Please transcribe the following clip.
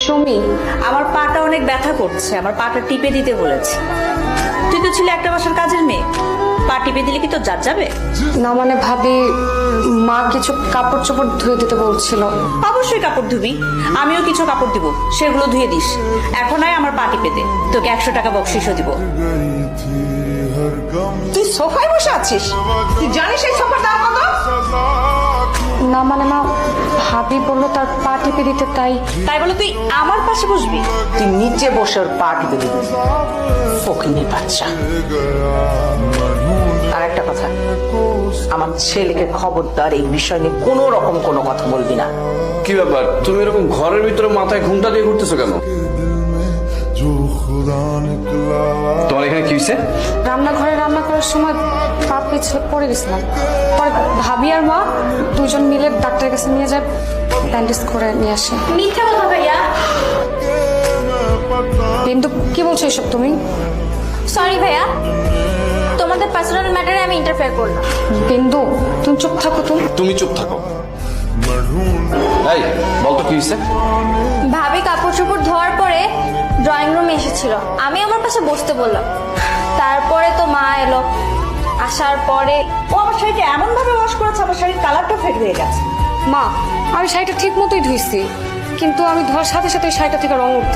সুমি, আমার পাটা অনেক ব্যথা করছে, আমার পাটা টিপে দিতে বলেছে। তুই তো ছিলে একটা বাসার কাজের মেয়ে, পা টিপে দিলে কি তোর জাত যাবে? না মানে ভাবি, মা কিছু কাপড় চোপড় ধুয়ে দিতে বলছিল। অবশ্যই কাপড় ধুবি, আমিও কিছু কাপড় দিব, সেগুলো ধুয়ে দিস। এখন আয় আমার পা টিপে দে, তোকে 100 টাকা বকশিসও দিব। তুই সোফায় বসে আছিস? তুই জানিস এই সোফার দাম কত? না মানে মা, ভাবি বললো তার পা টিপে দিতে, তাই। তাই বলে তুই আমার পাশে বসবি? তুই নিচে বসে ওর পা টিপে দিবি। ফকিনি বাচ্চা। আর একটা কথা, আমার ছেলেকে খবরদার এই বিষয় নিয়ে কোনো রকম কোনো কথা বলবি না। কি ব্যাপার, তুমি এরকম ঘরের ভিতরে মাথায় ঘুমটা দিয়ে ঘুরতেছো কেন? তোমার এখানে কি হয়েছে? রান্নাঘরে রান্না করার সময় পা পিছলে পড়ে গেছিলাম। পরে ভাবি আর মা দুজন মিলে ডাক্তারের কাছে নিয়ে যায়, ব্যান্ডেজ করে নিয়ে আসে। মিথ্যা কথা ভাইয়া। কিন্তু কি বলছো এসব তুমি? সরি ভাইয়া, তোমাদের পার্সোনাল ম্যাটারে আমি ইন্টারফেয়ার করলাম। বিন্দু, তুমি চুপ থাকো তো। তুমি চুপ থাকো। এই বলতো কি হয়েছে? ভাবি কাপড় চোপড় ধোয়ার পরে ড্রয়িং রুমে এসেছিল, আমি আমার পাশে বসতে বললাম। তারপরে তো মা এলো, আসার পরে ও আমার শাড়িটা এমন ভাবে ওয়াশ করেছে, আমার শাড়ির কালারটা ফেড হয়ে গেছে। মা, আমি শাড়িটা ঠিক মতোই ধুইছি, কিন্তু আমি ধোয়ার সাথে সাথে শাড়িটা থেকে রং উঠতে